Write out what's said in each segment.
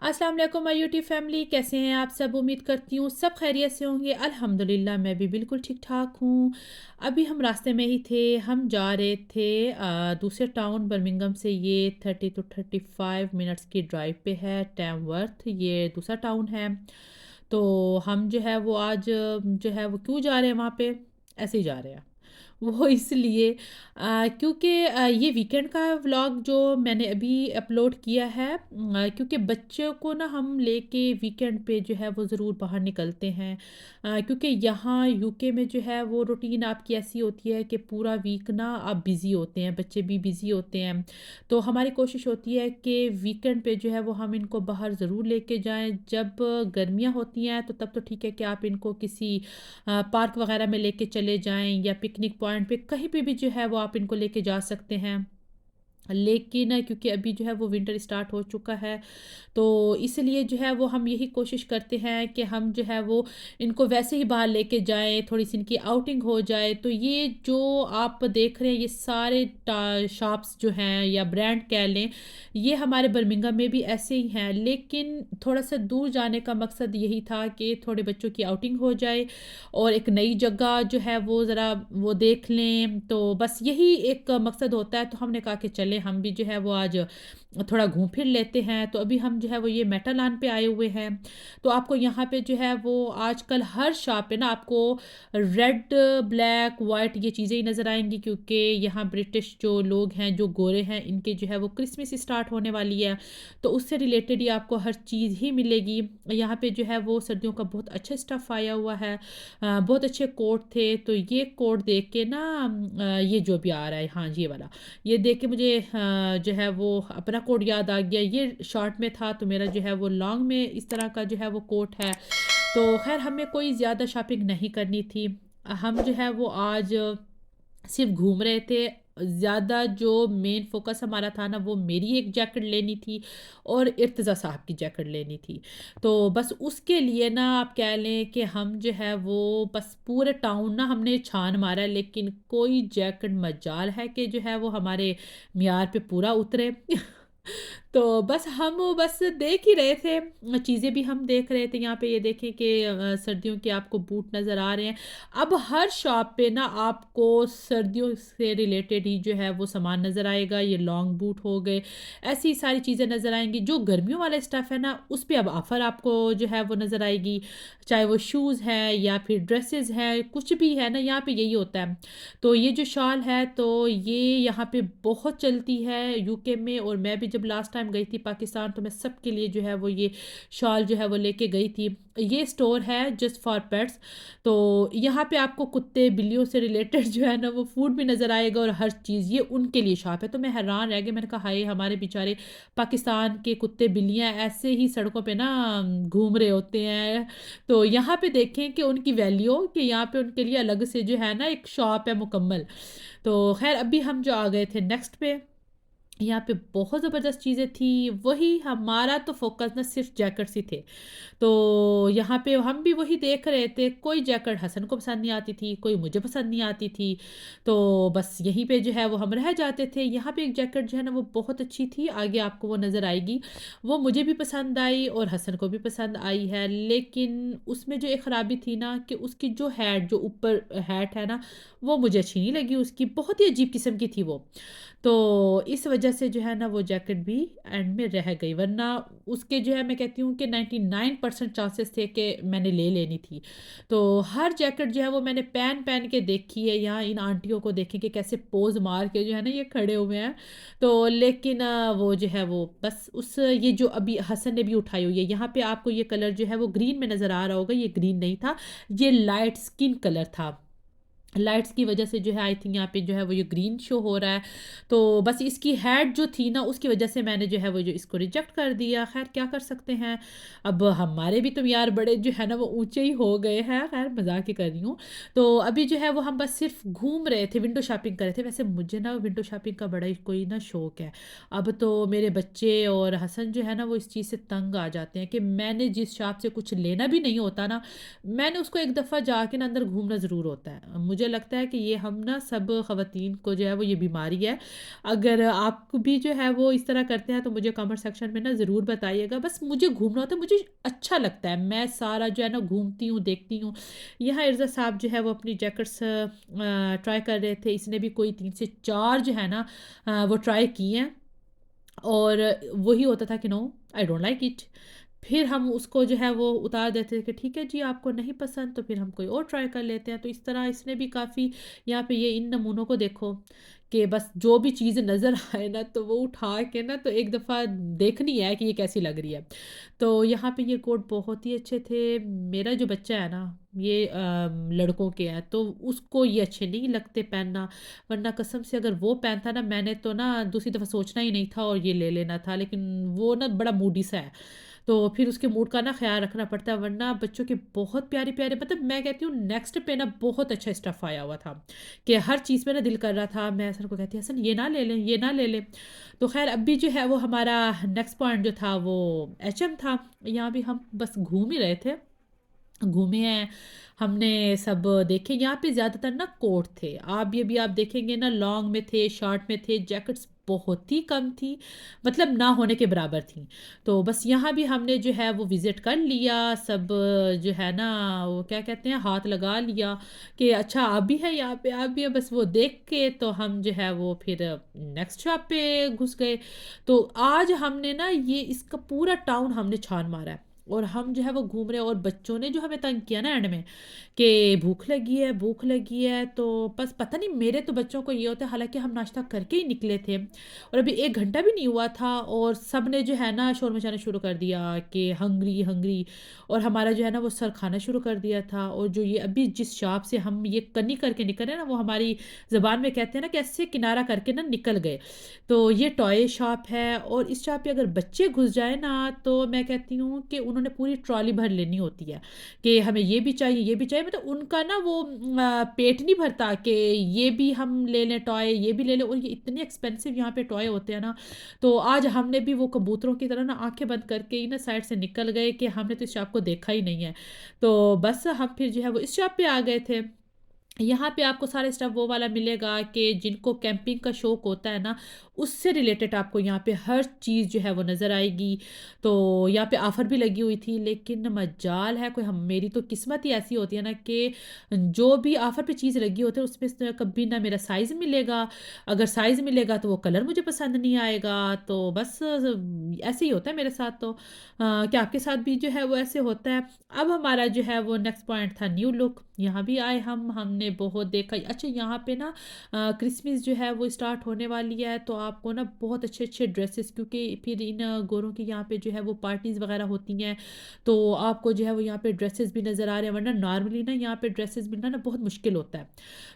अस्सलाम वालेकुम my YouTube family, कैसे हैं आप सब। उम्मीद करती हूँ सब खैरियत से होंगे। अल्हम्दुलिल्लाह मैं भी बिल्कुल ठीक ठाक हूँ। अभी हम रास्ते में ही थे, हम जा रहे थे दूसरे टाउन बर्मिंघम से। ये 30 to 35 मिनट्स की ड्राइव पे है। टैमवर्थ ये दूसरा टाउन है। तो हम जो है वो आज जो है वो क्यों जा रहे हैं वहाँ पे, ऐसे ही जा रहे हैं। वो इसलिए क्योंकि ये वीकेंड का व्लॉग जो मैंने अभी अपलोड किया है, क्योंकि बच्चों को ना हम लेके वीकेंड पे जो है वो ज़रूर बाहर निकलते हैं। क्योंकि यहाँ यूके में जो है वो रूटीन आपकी ऐसी होती है कि पूरा वीक ना आप बिज़ी होते हैं, बच्चे भी बिज़ी होते हैं। तो हमारी कोशिश होती है कि वीकेंड पे जो है वो हम इनको बाहर ज़रूर लेके जाएं। जब गर्मियाँ होती हैं तो तब तो ठीक है कि आप इनको किसी पार्क वगैरह में लेके चले जाएं या पिकनिक पॉइंट पे कहीं पे भी जो है वो आप इनको लेके जा सकते हैं। लेकिन क्योंकि अभी जो है वो विंटर स्टार्ट हो चुका है, तो इसलिए जो है वो हम यही कोशिश करते हैं कि हम जो है वो इनको वैसे ही बाहर लेके जाएं, थोड़ी सी इनकी आउटिंग हो जाए। तो ये जो आप देख रहे हैं ये सारे शॉप्स जो हैं या ब्रांड कह लें, ये हमारे बर्मिंघम में भी ऐसे ही हैं। लेकिन थोड़ा सा दूर जाने का मकसद यही था कि थोड़े बच्चों की आउटिंग हो जाए और एक नई जगह जो है वो ज़रा वो देख लें। तो बस यही एक मकसद होता है। तो हमने कहा कि चले हम भी जो है वो आज थोड़ा घूम फिर लेते हैं। तो अभी हम जो है वो ये मेटालान पे आए हुए हैं। तो आपको यहाँ पे जो है वो आजकल हर शॉप पे ना आपको रेड, ब्लैक, वाइट ये चीज़ें ही नज़र आएंगी, क्योंकि यहाँ ब्रिटिश जो लोग हैं जो गोरे हैं इनके जो है वो क्रिसमस स्टार्ट होने वाली है। तो उससे रिलेटेड ही आपको हर चीज़ ही मिलेगी। यहाँ पे जो है वो सर्दियों का बहुत अच्छा स्टफ़ आया हुआ है। बहुत अच्छे कोट थे। तो ये कोट देख के ना ये जो भी आ रहा है, हाँ ये वाला, ये देख के मुझे जो है वो अपना कोट याद आ गया। ये शॉर्ट में था तो मेरा जो है वो लॉन्ग में इस तरह का जो है वो कोट है। तो खैर हमें कोई ज़्यादा शॉपिंग नहीं करनी थी। हम जो है वो आज सिर्फ घूम रहे थे। ज़्यादा जो मेन फोकस हमारा था ना वो मेरी एक जैकेट लेनी थी और इर्तज़ा साहब की जैकेट लेनी थी। तो बस उसके लिए ना आप कह लें कि हम जो है वो बस पूरे टाउन ना हमने छान मारा है, लेकिन कोई जैकेट मजाल है कि जो है वो हमारे म्यार पे पूरा उतरे। तो बस हम वो बस देख ही रहे थे, चीज़ें भी हम देख रहे थे। यहाँ पे ये देखें कि सर्दियों के आपको बूट नज़र आ रहे हैं। अब हर शॉप पे ना आपको सर्दियों से रिलेटेड ही जो है वो सामान नज़र आएगा। ये लॉन्ग बूट हो गए, ऐसी सारी चीज़ें नज़र आएंगी। जो गर्मियों वाला स्टफ़ है ना उस पे अब ऑफ़र आपको जो है वो नज़र आएगी, चाहे वो शूज़ है या फिर ड्रेसेस हैं, कुछ भी है ना यहाँ पे यही होता है। तो ये जो शॉल है तो ये यहाँ पे बहुत चलती है यूके में। और मैं भी जब लास्ट टाइम गई थी पाकिस्तान तो मैं सबके लिए जो है वो ये शॉल जो है वो लेके गई थी। ये स्टोर है जस्ट फॉर पेट्स। तो यहाँ पे आपको कुत्ते बिल्लियों से रिलेटेड जो है ना वो फूड भी नज़र आएगा और हर चीज़ ये उनके लिए शॉप है। तो मैं हैरान रह गई, मैंने कहा हाय हमारे बेचारे पाकिस्तान के कुत्ते बिल्लियाँ ऐसे ही सड़कों पे ना घूम रहे होते हैं। तो यहाँ पे देखें कि उनकी वैल्यू कि यहाँ पे उनके लिए अलग से जो है ना एक शॉप है मुकम्मल। तो खैर अभी हम जो आ गए थे नेक्स्ट पे, यहाँ पे बहुत ज़बरदस्त चीज़ें थी। वही हमारा तो फोकस ना सिर्फ जैकेट्स ही थे। तो यहाँ पे हम भी वही देख रहे थे। कोई जैकेट हसन को पसंद नहीं आती थी, कोई मुझे पसंद नहीं आती थी। तो बस यहीं पे जो है वो हम रह जाते थे। यहाँ पे एक जैकेट जो है ना वो बहुत अच्छी थी, आगे आपको वो नज़र आएगी। वो मुझे भी पसंद आई और हसन को भी पसंद आई है। लेकिन उसमें जो एक ख़राबी थी ना कि उसकी जो हैट, जो ऊपर हैट है ना, वो मुझे अच्छी नहीं लगी। उसकी बहुत ही अजीब किस्म की थी वो। तो इस वजह से जो है ना वो जैकेट भी एंड में रह गई, वरना उसके जो है मैं कहती हूँ कि 99% चांसेस थे कि मैंने ले लेनी थी। तो हर जैकेट जो है वो मैंने पहन पहन के देखी है। यहाँ इन आंटियों को देखें कि कैसे पोज मार के जो है ना ये खड़े हुए हैं। तो लेकिन वो जो है वो बस उस ये जो अभी हसन ने भी उठाई हुई है, यहाँ पे आपको ये कलर जो है वो ग्रीन में नज़र आ रहा होगा। ये ग्रीन नहीं था, ये लाइट स्किन कलर था। लाइट्स की वजह से जो है आई थिंक यहाँ पे जो है वो ये ग्रीन शो हो रहा है। तो बस इसकी हेड जो थी ना उसकी वजह से मैंने जो है वो जो इसको रिजेक्ट कर दिया। खैर क्या कर सकते हैं, अब हमारे भी तो यार बड़े जो है ना वो ऊंचे ही हो गए हैं। खैर मजाक ही कर रही हूँ। तो अभी जो है वो हम बस सिर्फ घूम रहे थे, विंडो शॉपिंग कर रहे थे। वैसे मुझे ना विंडो शॉपिंग का बड़ा ही कोई ना शौक है। अब तो मेरे बच्चे और हसन जो है ना वो इस चीज़ से तंग आ जाते हैं कि मैंने जिस शॉप से कुछ लेना भी नहीं होता ना, मैंने उसको एक दफ़ा जाके ना अंदर घूमना ज़रूर होता है। मुझे मुझे लगता है कि ये हम ना सब ख़वातीन को जो है वो ये बीमारी है। अगर आप भी जो है वो इस तरह करते हैं तो मुझे कमेंट सेक्शन में ना ज़रूर बताइएगा। बस मुझे घूमना होता है, मुझे अच्छा लगता है, मैं सारा जो है ना घूमती हूँ, देखती हूँ। यहाँ इर्ज़ा साहब जो है वो अपनी जैकेट्स ट्राई कर रहे थे, इसने भी कोई 3 से 4 जो है ना वो ट्राई किए हैं। और वही होता था कि no, I don't like it. फिर हम उसको जो है वो उतार देते थे कि ठीक है जी, आपको नहीं पसंद तो फिर हम कोई और ट्राई कर लेते हैं। तो इस तरह इसने भी काफ़ी, यहाँ पे ये इन नमूनों को देखो कि बस जो भी चीज़ नज़र आए ना तो वो उठा के ना तो एक दफ़ा देखनी है कि ये कैसी लग रही है। तो यहाँ पे ये कोट बहुत ही अच्छे थे। मेरा जो बच्चा है ना, ये लड़कों के हैं तो उसको ये अच्छे नहीं लगते पहनना, वरना कसम से अगर वो पहनता ना, मैंने तो ना दूसरी दफ़ा सोचना ही नहीं था और ये ले लेना था। लेकिन वो ना बड़ा मूडी सा है, तो फिर उसके मूड का ना ख़्याल रखना पड़ता है, वरना बच्चों के बहुत प्यारे-प्यारे, मतलब मैं कहती हूँ नेक्स्ट पे ना बहुत अच्छा स्टफ़ आया हुआ था, कि हर चीज़ में ना दिल कर रहा था। मैं हसन को कहती, हसन ये ना ले लें, ये ना ले लें। तो ख़ैर अभी जो है वो हमारा नेक्स्ट पॉइंट जो था वो एचएम था। यहाँ भी हम बस घूम ही रहे थे, घूमे हैं, हमने सब देखे। यहाँ पे ज़्यादातर ना कोट थे, आप ये भी आप देखेंगे ना, लॉन्ग में थे, शॉर्ट में थे, जैकेट्स बहुत ही कम थी, मतलब ना होने के बराबर थी। तो बस यहाँ भी हमने जो है वो विज़िट कर लिया, सब जो है ना वो क्या कहते हैं, हाथ लगा लिया कि अच्छा आप भी है यहाँ पे, आप भी है, बस वो देख के तो हम जो है वो फिर नेक्स्ट शॉप पे घुस गए। तो आज हमने ना ये इसका पूरा टाउन हमने छान मारा है, और हम जो है वो घूम रहे हैं, और बच्चों ने जो हमें तंग किया ना एंड में कि भूख लगी है, भूख लगी है। तो बस पता नहीं, मेरे तो बच्चों को ये होता है, हालांकि हम नाश्ता करके ही निकले थे और अभी 1 घंटा भी नहीं हुआ था, और सब ने जो है ना शोर मचाना शुरू कर दिया कि हंग्री हंग्री, और हमारा जो है ना वो सर खाना शुरू कर दिया था। और जो ये अभी जिस शॉप से हम ये कन्नी करके निकल रहे हैं ना, वो हमारी ज़बान में कहते हैं ना कि ऐसे किनारा करके ना निकल गए। तो ये टॉय शॉप है, और इस शॉप पे अगर बच्चे घुस जाए ना तो मैं कहती हूँ कि उन्होंने पूरी ट्रॉली भर लेनी होती है कि हमें ये भी चाहिए, ये भी चाहिए। मतलब उनका ना वो पेट नहीं भरता कि ये भी हम ले लें टॉय, ये भी ले लें, और ये इतने एक्सपेंसिव यहाँ पे टॉय होते हैं ना। तो आज हमने भी वो कबूतरों की तरह ना आंखें बंद करके ही ना साइड से निकल गए कि हमने तो इस शॉप को देखा ही नहीं है। तो बस हम फिर जो है वो इस शॉप पे आ गए थे। यहाँ पे आपको सारे स्टफ वो वाला मिलेगा कि जिनको कैंपिंग का शौक होता है ना, उससे रिलेटेड आपको यहाँ पे हर चीज़ जो है वो नज़र आएगी। तो यहाँ पे ऑफ़र भी लगी हुई थी, लेकिन मजाल है कोई, हम मेरी तो किस्मत ही ऐसी होती है ना कि जो भी ऑफ़र पे चीज़ लगी होती है उसमें से कभी ना मेरा साइज़ मिलेगा। अगर साइज़ मिलेगा तो वो कलर मुझे पसंद नहीं आएगा। तो बस ऐसे ही होता है मेरे साथ। तो क्या आपके साथ भी जो है वो ऐसे होता है? अब हमारा जो है वो नेक्स्ट पॉइंट था न्यू लुक। यहाँ भी आए हमने बहुत देखा। अच्छा, यहाँ पे ना क्रिसमस जो है वो स्टार्ट होने वाली है, तो आपको ना बहुत अच्छे अच्छे ड्रेसेस, क्योंकि फिर इन गोरों की यहाँ पे जो है वो पार्टीज़ वगैरह होती हैं, तो आपको जो है वो यहाँ पे ड्रेसेस भी नज़र आ रहे हैं, वरना नॉर्मली ना यहाँ पे ड्रेसेस मिलना ना बहुत मुश्किल होता है।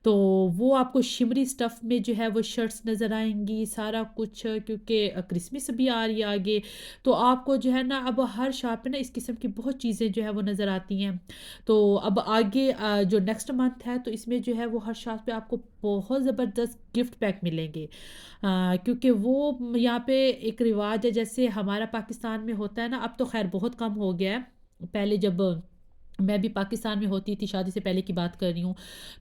तो वो आपको शिमरी स्टफ़ में जो है वो शर्ट्स नज़र आएंगी, सारा कुछ, क्योंकि क्रिसमस भी आ रही है आगे। तो आपको जो है ना अब हर शॉप पे ना इस किस्म की बहुत चीज़ें जो है वो नज़र आती हैं। तो अब आगे जो नेक्स्ट मंथ है तो इसमें जो है वो हर शॉप पे आपको बहुत ज़बरदस्त गिफ्ट पैक मिलेंगे। क्योंकि वो यहाँ पे एक रिवाज है, जैसे हमारा पाकिस्तान में होता है ना, अब तो खैर बहुत कम हो गया है। पहले जब मैं भी पाकिस्तान में होती थी, शादी से पहले की बात कर रही हूँ,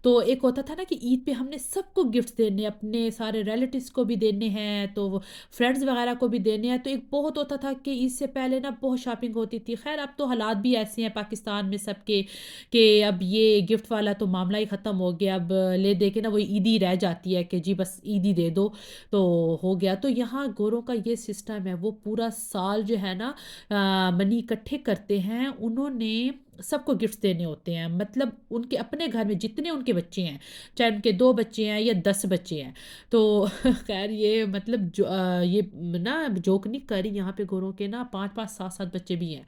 तो एक होता था ना कि ईद पे हमने सबको गिफ्ट्स देने, अपने सारे रिलेटिव्स को भी देने हैं, तो फ्रेंड्स वगैरह को भी देने हैं। तो एक बहुत होता था कि ईद से पहले ना बहुत शॉपिंग होती थी। खैर अब तो हालात भी ऐसे हैं पाकिस्तान में सबके कि अब ये गिफ्ट वाला तो मामला ही ख़त्म हो गया। अब ले दे के ना वो ईद ही रह जाती है कि जी बस ईद ही दे दो तो हो गया। तो यहाँ गोरों का ये सिस्टम है, वो पूरा साल जो है ना मनी इकट्ठे करते हैं, उन्होंने सबको गिफ्ट्स देने होते हैं। मतलब उनके अपने घर में जितने उनके बच्चे हैं, चाहे उनके 2 बच्चे हैं या 10 बच्चे हैं। तो खैर ये मतलब ये ना जोक नहीं कर रही, यहाँ पे गोरों के ना 5-5 7-7 बच्चे भी हैं।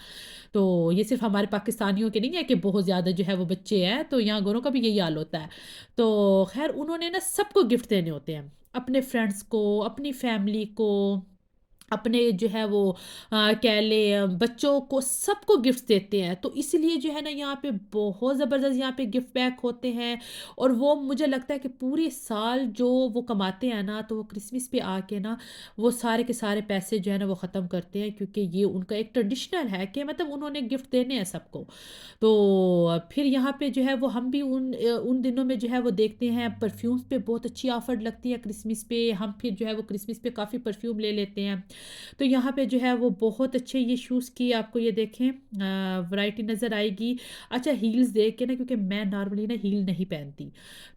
तो ये सिर्फ हमारे पाकिस्तानियों के नहीं है कि बहुत ज़्यादा जो है वो बच्चे हैं, तो यहाँ गोरों का भी यही हाल होता है। तो खैर उन्होंने ना सबको गिफ्ट देने होते हैं, अपने फ्रेंड्स को, अपनी फैमिली को, अपने जो है वो कह लें बच्चों को सबको गिफ्ट्स देते हैं। तो इसलिए जो है ना यहाँ पे बहुत ज़बरदस्त यहाँ पे गिफ्ट पैक होते हैं और वो मुझे लगता है कि पूरे साल जो वो कमाते हैं ना, तो वो क्रिसमस पे आके ना वो सारे के सारे पैसे जो है ना वो ख़त्म करते हैं, क्योंकि ये उनका एक ट्रेडिशनल है कि मतलब उन्होंने गिफ्ट देने हैं सबको। तो फिर यहाँ पे जो है वो हम भी उन दिनों में जो है वो देखते हैं परफ्यूम्स पे बहुत अच्छी ऑफ़र लगती है क्रिसमस पे, हम फिर जो है वो क्रिसमस पे काफ़ी परफ्यूम ले लेते हैं। तो यहाँ पे जो है वो बहुत अच्छे ये शूज़ की आपको ये देखें वैरायटी नज़र आएगी। अच्छा हील्स देख के ना, क्योंकि मैं नॉर्मली ना हील नहीं पहनती,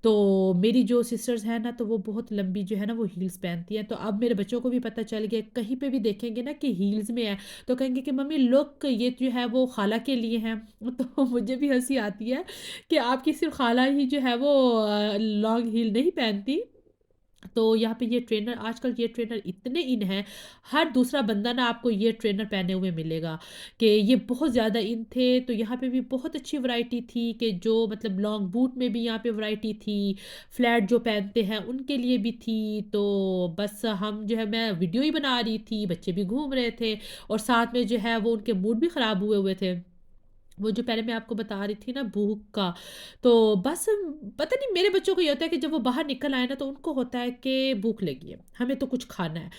तो मेरी जो सिस्टर्स हैं ना तो वो बहुत लंबी जो है ना वो हील्स पहनती हैं। तो अब मेरे बच्चों को भी पता चल गया, कहीं पे भी देखेंगे ना कि हील्स में है तो कहेंगे कि मम्मी लुक ये जो है वो खाला के लिए हैं। तो मुझे भी हंसी आती है कि आपकी सिर्फ खाला ही जो है वो लॉन्ग हील नहीं पहनती। तो यहाँ पे ये ट्रेनर आजकल ये ट्रेनर इतने इन हैं, हर दूसरा बंदा ना आपको ये ट्रेनर पहने हुए मिलेगा कि ये बहुत ज़्यादा इन थे। तो यहाँ पे भी बहुत अच्छी वैरायटी थी कि जो मतलब लॉन्ग बूट में भी यहाँ पे वैरायटी थी, फ्लैट जो पहनते हैं उनके लिए भी थी। तो बस हम जो है मैं वीडियो ही बना रही थी, बच्चे भी घूम रहे थे और साथ में जो है वो उनके मूड भी ख़राब हुए हुए थे। वो जो पहले मैं आपको बता रही थी ना भूख का, तो बस पता नहीं मेरे बच्चों को ये होता है कि जब वो बाहर निकल आए ना तो उनको होता है कि भूख लगी है, हमें तो कुछ खाना है।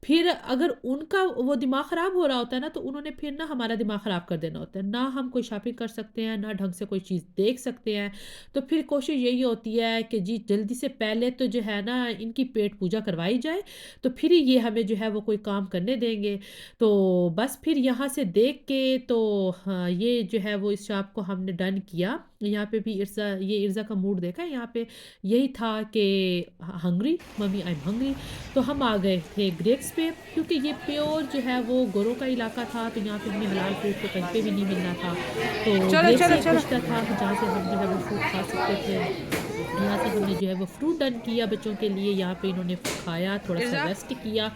फिर अगर उनका वो दिमाग ख़राब हो रहा होता है ना तो उन्होंने फिर ना हमारा दिमाग ख़राब कर देना होता है। ना हम कोई शॉपिंग कर सकते हैं, ना ढंग से कोई चीज़ देख सकते हैं। तो फिर कोशिश यही होती है कि जी जल्दी से पहले तो जो है ना इनकी पेट पूजा करवाई जाए, तो फिर ही ये हमें जो है वो कोई काम करने देंगे। तो बस फिर यहाँ से देख के तो हाँ, ये जो है वो इस शॉप को हमने डन किया। यहाँ पे भी इर्ज़ा का मूड देखा है, यहाँ पे यही था कि hungry mummy I am hungry. तो हम आ गए थे ग्रेप्स पे, क्योंकि ये प्योर जो है वो गोरों का इलाका था, तो यहाँ पे हमें हलाल फ्रूट तो कहीं पे भी नहीं मिलना था। तो चलो ग्रेप्स चलो ही एक चलो। रिश्ता था कि जहाँ से हम जो है वो फ्रूट खा सकते थे। यहाँ से हमने जो है वो फ्रूट डन किया बच्चों के लिए, यहाँ पे इन्होंने खाया, थोड़ा सा इर्जा। रेस्ट किया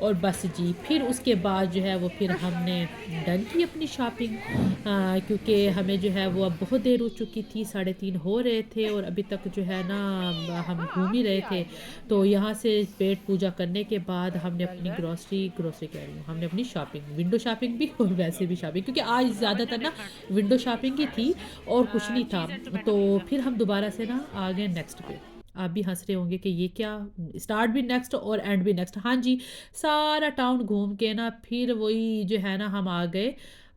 और बस जी फिर उसके बाद जो है वो फिर हमने डन की अपनी शॉपिंग, क्योंकि हमें जो है वो अब बहुत देर हो चुकी थी, 3:30 हो रहे थे और अभी तक जो है ना हम घूम ही रहे थे। तो यहाँ से पेट पूजा करने के बाद हमने अपनी ग्रोसरी कह रही हूँ, हमने अपनी शॉपिंग विंडो शॉपिंग भी और वैसे भी शॉपिंग, क्योंकि आज ज़्यादातर ना विंडो शॉपिंग ही थी और कुछ नहीं था। तो फिर हम दोबारा से ना आ गए नेक्स्ट पे। आप भी हंस रहे होंगे कि ये क्या, स्टार्ट भी नेक्स्ट और एंड भी नेक्स्ट। हाँ जी, सारा टाउन घूम के ना फिर वही जो है ना हम आ गए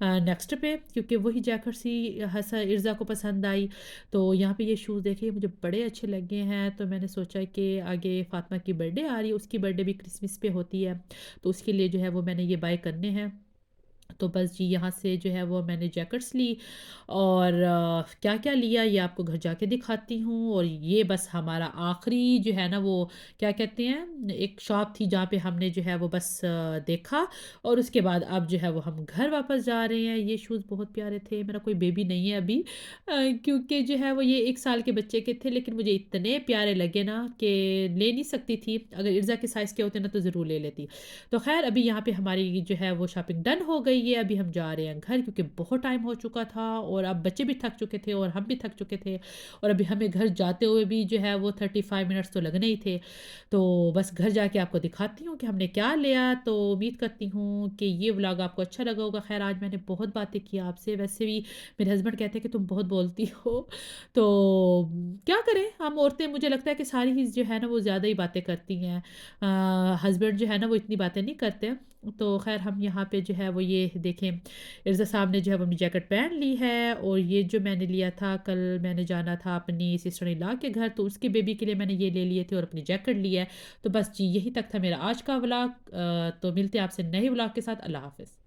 नेक्स्ट पे, क्योंकि वही जैकेट सी हसा इर्ज़ा को पसंद आई। तो यहाँ पे ये शूज़ देखिए मुझे बड़े अच्छे लगे हैं, तो मैंने सोचा कि आगे फ़ातिमा की बर्थडे आ रही है, उसकी बर्थडे भी क्रिसमस पे होती है, तो उसके लिए जो है वो मैंने ये बाय करने हैं। तो बस जी यहाँ से जो है वो मैंने जैकेट्स ली और क्या-क्या लिया ये आपको घर जाके दिखाती हूँ। और ये बस हमारा आखिरी जो है ना वो क्या कहते हैं, एक शॉप थी जहाँ पे हमने जो है वो बस देखा और उसके बाद अब जो है वो हम घर वापस जा रहे हैं। ये शूज़ बहुत प्यारे थे, मेरा कोई बेबी नहीं है अभी, क्योंकि जो है वो ये 1 साल के बच्चे के थे, लेकिन मुझे इतने प्यारे लगे ना कि ले नहीं सकती थी, अगर इर्ज़ा के साइज़ के होते ना तो ज़रूर ले लेती। तो ख़ैर अभी यहाँ पे हमारी जो है वो शॉपिंग डन हो गई है, अभी हम जा रहे हैं घर, क्योंकि बहुत टाइम हो चुका था और अब बच्चे भी थक चुके थे और हम भी थक चुके थे और अभी हमें घर जाते हुए भी जो है वो 35 मिनट्स तो लगने ही थे। तो बस घर जाके आपको दिखाती हूँ कि हमने क्या लिया। तो उम्मीद करती हूँ कि ये व्लॉग आपको अच्छा लगा होगा। ख़ैर आज मैंने बहुत बातें की आपसे, वैसे भी मेरे हस्बैंड कहते हैं कि तुम बहुत बोलती हो। तो क्या करें हम औरतें, मुझे लगता है कि सारी ही जो है ना वो ज़्यादा ही बातें करती हैं, हस्बैंड जो है ना वो इतनी बातें नहीं करते। तो ख़ैर हम यहाँ पे जो है वो ये देखें, इर्ज़ा साहब ने जो है वो अपनी जैकेट पहन ली है और ये जो मैंने लिया था, कल मैंने जाना था अपनी सिस्टर इन लॉ के घर, तो उसके बेबी के लिए मैंने ये ले लिए थे और अपनी जैकेट ली है। तो बस जी यही तक था मेरा आज का व्लॉग, तो मिलते हैं आपसे नए व्लॉग के साथ। अल्लाह हाफ़िज़।